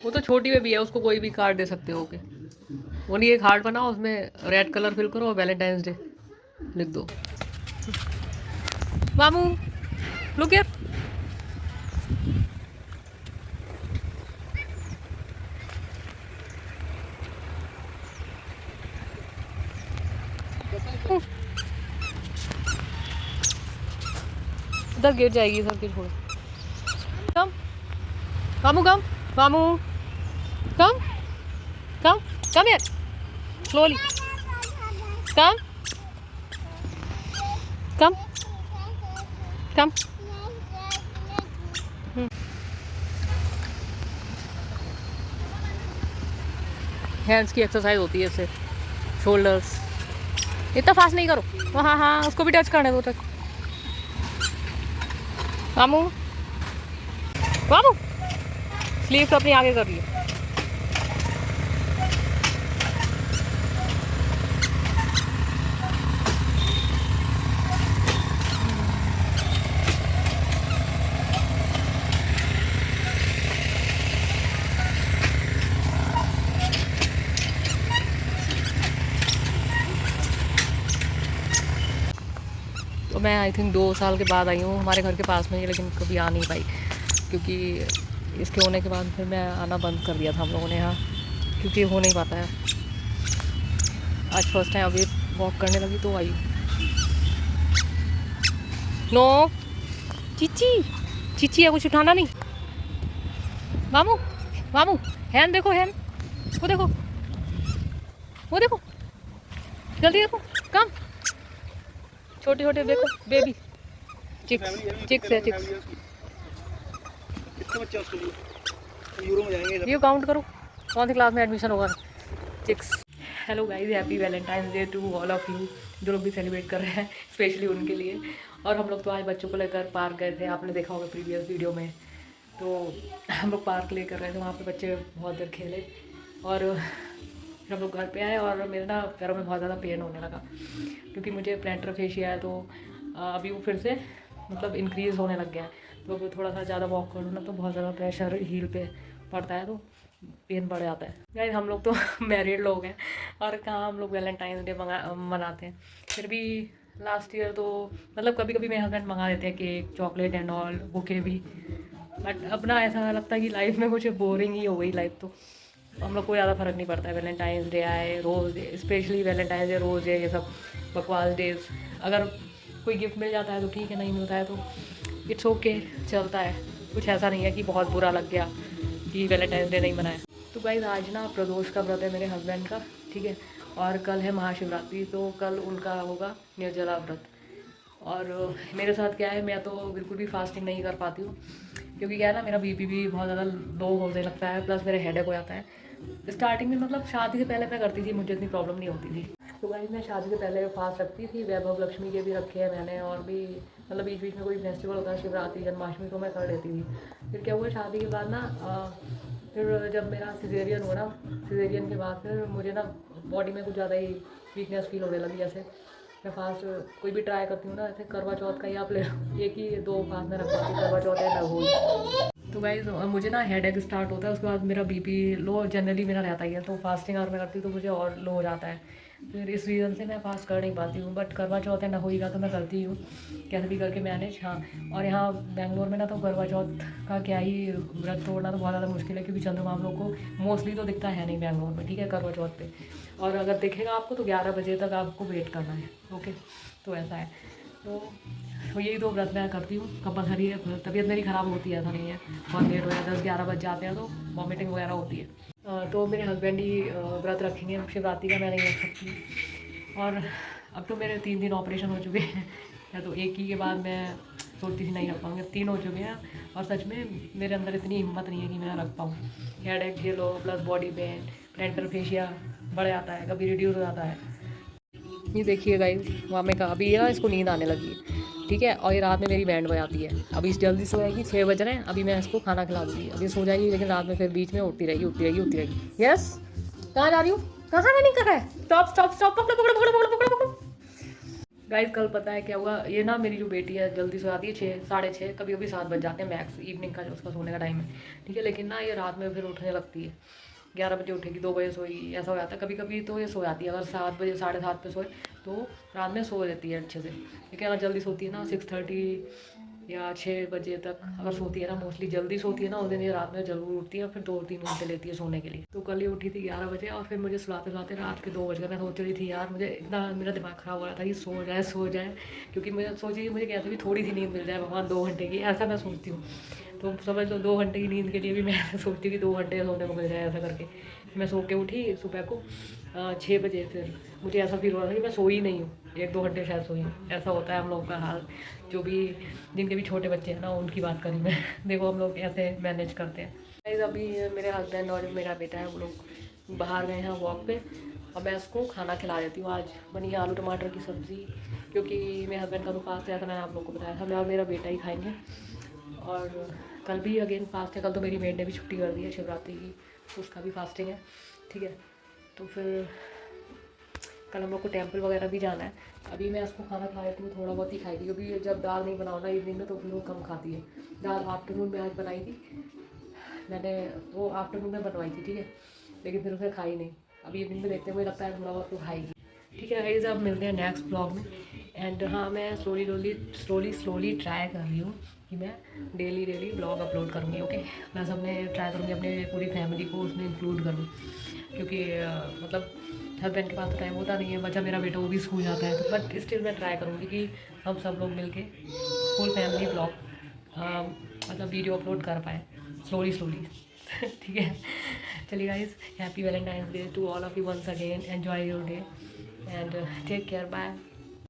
वो तो छोटी में भी है, उसको कोई भी कार्ड दे सकते हो। ओके, ओनली एक हार्ट बनाओ, उसमें रेड कलर फिल करो और वैलेंटाइंस डे लिख दो। मामू लुक हियर। इधर गिर जाएगी, सब गिर छोड़ो। कम मामू, कम मामू, come come come here slowly, come come come. Hands की एक्सरसाइज होती है इससे, शोल्डर्स। इतना फास्ट नहीं करो। हाँ हाँ, उसको भी टच करने दो तक। मामू मामू स्लीव्स अपनी आगे कर रही है। तो मैं आई थिंक 2 साल के बाद आई हूँ, हमारे घर के पास में ही, लेकिन कभी आ नहीं पाई क्योंकि इसके होने के बाद फिर मैं आना बंद कर दिया था हम लोगों ने यहाँ, क्योंकि हो नहीं पाता है। आज फर्स्ट टाइम अभी वॉक करने लगी तो आई। नो चीची, चीची है, कुछ उठाना नहीं। मामू मामू हैन देखो, हैन वो देखो, वो देखो, जल्दी देखो। कम छोटे छोटे देखो बेबी चिक्स, चिक्स है चिक्स। कितने बच्चे हैं उसके लिए? यूरो में जाएंगे। ये काउंट करो कौन सी क्लास में एडमिशन होगा। चिक्स। Hello guys, happy Valentine's day to all of you जो लोग भी सेलिब्रेट कर रहे हैं, स्पेशली उनके लिए। और हम लोग तो आज बच्चों को लेकर पार्क गए थे, आपने देखा होगा प्रीवियस वीडियो में। तो हम लोग पार्क लेकर रहे थे, वहाँ पे बच्चे बहुत देर खेले और फिर हम लोग घर पे आए और मेरे ना पैरों में बहुत ज़्यादा पेन होने लगा क्योंकि मुझे प्लैंटर फेशिया है। तो अभी वो फिर से मतलब इंक्रीज़ होने लग गया है। तो थोड़ा सा ज़्यादा वॉक करूँ ना तो बहुत ज़्यादा प्रेशर हील पे पड़ता है, तो पेन बढ़ जाता है। गाइस हम लोग तो मैरिड लोग हैं और कहाँ हम लोग वैलेंटाइंस डे मनाते हैं। फिर भी लास्ट ईयर तो मतलब कभी कभी मेरे हस्बैंड मंगा देते हैं cake, chocolate and all, bouquet भी। बट अब ना ऐसा लगता है कि लाइफ में कुछ बोरिंग ही हो गई लाइफ। तो हम लोग को ज़्यादा फ़र्क नहीं पड़ता है, वैलेंटाइंस डे आए, रोज़ डे, स्पेशली वैलेंटाइंस डे, रोज़ डे, ये सब बकवास डेज। अगर कोई गिफ्ट मिल जाता है तो ठीक है, नहीं मिलता है तो इट्स ओके, चलता है। कुछ ऐसा नहीं है कि बहुत बुरा लग गया कि वैलेंटाइंस डे नहीं मनाया। तो गाइस आज ना प्रदोष का व्रत है मेरे हस्बैंड का, ठीक है। और कल है महाशिवरात्रि, तो कल उनका होगा निर्जला व्रत। और मेरे साथ क्या है, मैं तो बिल्कुल भी फास्टिंग नहीं कर पाती हूँ क्योंकि क्या है ना, मेरा बीपी भी बहुत ज़्यादा लो होने लगता है, प्लस मेरे हेडेक हो जाता है। स्टार्टिंग में मतलब शादी से पहले मैं करती थी, मुझे इतनी प्रॉब्लम नहीं होती थी। तो गाइस मैं शादी से पहले फास्ट रखती थी, वैभव लक्ष्मी के भी रखे हैं मैंने, और भी मतलब बीच बीच में कोई फेस्टिवल होता है, शिवरात्रि, जन्माष्टमी, तो मैं कर लेती थी। फिर क्या हुआ शादी के बाद ना, फिर जब मेरा सिजेरियन हुआ ना, सिजेरियन के बाद फिर मुझे ना बॉडी में कुछ ज़्यादा ही वीकनेस फील होने लगी। जैसे मैं फास्ट कोई भी ट्राई करती हूँ ना, ऐसे करवा चौथ का ही आप ले लो, एक ही 2 फास्ट में रख पाती हूँ, करवा चौथ है लघु। तो गाइस मुझे ना हेडेक स्टार्ट होता है, उसके बाद मेरा बीपी लो जनरली मेरा रहता ही है। तो फास्टिंग अगर मैं करती हूँ तो मुझे और लो हो जाता है, फिर इस रीज़न से मैं फास्ट कर नहीं पाती हूँ। बट करवा चौथ है ना होएगा तो मैं करती हूँ कैसे भी करके मैनेज। हाँ, और यहाँ बेंगलोर में ना तो करवा चौथ का क्या ही व्रत तोड़ना तो बहुत ज़्यादा मुश्किल है क्योंकि चंद्रमा हम लोग को मोस्टली तो दिखता है नहीं बेंगलोर में, ठीक है, करवा चौथ पे। और अगर दिखेगा आपको तो 11 बजे तक आपको वेट करना है। ओके, तो ऐसा है। तो यही 2 व्रत मैं करती हूँ कंपलसरी है। तबीयत मेरी ख़राब होती है, ऐसा नहीं है, बहुत लेट हो जाता है, 10-11 बज जाते हैं तो वॉमिटिंग वगैरह होती है। तो मेरे हस्बैंड ही व्रत रखेंगे शिवरात्रि का, मैं नहीं रख सकती। और अब तो मेरे 3 दिन ऑपरेशन हो चुके हैं, या तो एक ही के बाद मैं सोचती थी नहीं रख पाऊँगी, 3 हो चुके हैं और सच में मेरे अंदर इतनी हिम्मत नहीं है कि मैं रख पाऊँ। हेडेक झेलो प्लस बॉडी पेन, प्लैंटर फेशिया बढ़ जाता है, कभी रिड्यूस हो जाता है। ये देखिए गाइस, मामे का अभी ना इसको नींद आने लगी है, ठीक है। और ये रात में मेरी बैंड बजाती है। अभी जल्दी सो जाएगी, 6 बज रहे हैं, अभी मैं इसको खाना खिला दूँगी, अभी सो जाएगी, लेकिन रात में फिर बीच में उठती रहेगी, उठती रहेगी, उठती रहेगी। यस, कहाँ जा रही हूँ, कहाँ रनिंग कर रहा है, स्टॉप स्टॉप स्टॉप, पकड़ो पकड़ो पकड़ो पकड़ो पकड़ो पकड़ो। गाइस कल पता है क्या हुआ, ये ना मेरी जो बेटी है जल्दी सो जाती है 6 साढ़े 6, कभी कभी 7 बज जाते हैं मैक्स, इवनिंग का जो उसका सोने का टाइम है, ठीक है। लेकिन ना ये रात में फिर उठने लगती है, 11 बजे उठेगी, 2 बजे सोएगी, ऐसा हो जाता है। कभी कभी तो ये सो जाती है, अगर 7 बजे 7:30 पे सोए तो रात में सो लेती है अच्छे से। लेकिन अगर जल्दी सोती है ना 6:30 या 6 बजे तक अगर सोती है ना, मोस्टली जल्दी सोती है ना, उस दिन ये रात में जरूर उठती है और फिर 2-3 घंटे लेती है सोने के लिए। तो कल ये उठी थी 11 बजे और फिर मुझे सुलाते सुलाते रात के 2 बज गए। मैं सोच रही थी यार, मुझे इतना मेरा दिमाग ख़राब हो रहा था कि सो जाए, क्योंकि मुझे सोची मुझे कैसे भी थोड़ी सी नींद मिल जाए भगवान, 2 घंटे की, ऐसा मैं सोचती हूँ। तो समझ लो 2 घंटे की नींद के लिए भी मैं सोचती हूँ कि 2 घंटे सोने को मिल जाए, ऐसा करके। मैं सो के उठी सुबह को 6 बजे, फिर मुझे ऐसा फील हो रहा था कि मैं सोई नहीं हूँ, 1-2 घंटे शायद सोई हूँ। ऐसा होता है हम लोग का हाल, जो भी जिनके भी छोटे बच्चे हैं ना, उनकी बात करी मैं। देखो हम लोग ऐसे मैनेज करते हैं। गाइस अभी मेरे हस्बैंड और मेरा बेटा है, वो लोग बाहर गए हैं वॉक पे। अब मैं इसको खाना खिला देती हूँ। आज बनी है आलू टमाटर की सब्ज़ी, क्योंकि मेरे हस्बैंड का तो फास्ट है, ऐसा मैंने आप लोग को बताया था। मैं और मेरा बेटा ही खाएँगे। और कल भी अगेन फास्ट है, कल तो मेरी मेड ने भी छुट्टी कर दी है शिवरात्रि की, उसका भी फास्टिंग है, ठीक है। तो फिर कल हम लोग को टेम्पल वगैरह भी जाना है। अभी मैं इसको खाना खा लेती हूँ, थोड़ा बहुत ही खाएगी, क्योंकि जब दाल नहीं बनाओ ना इवनिंग में तो फिर वो कम खाती है। दाल आफ्टरनून में आज बनाई थी मैंने, वो आफ्टरनून में बनवाई थी, ठीक है, लेकिन फिर उसे खाई नहीं। अभी इवनिंग में देखते हुए लगता है थोड़ा बहुत तो खाएगी, ठीक है। गाइस अब मिलते हैं नेक्स्ट ब्लॉग में। एंड हाँ, मैं स्लोली ट्राई कर रही हूँ कि मैं डेली ब्लॉग अपलोड करूँगी, ओके। मैं सबने ट्राई करूँगी अपने पूरी फैमिली को उसमें इंक्लूड करूँ, क्योंकि मतलब हस्बैंड के पास तो टाइम होता नहीं है, बच्चा मेरा बेटा वो भी स्कूल जाता है, तो बट स्टिल मैं ट्राई करूँगी कि हम सब लोग मिलके फुल फैमिली ब्लॉग मतलब वीडियो अपलोड कर पाएँ स्लोली ठीक है। चलिए guys, happy Valentine's day to all of you once again, enjoy your day and take care, bye.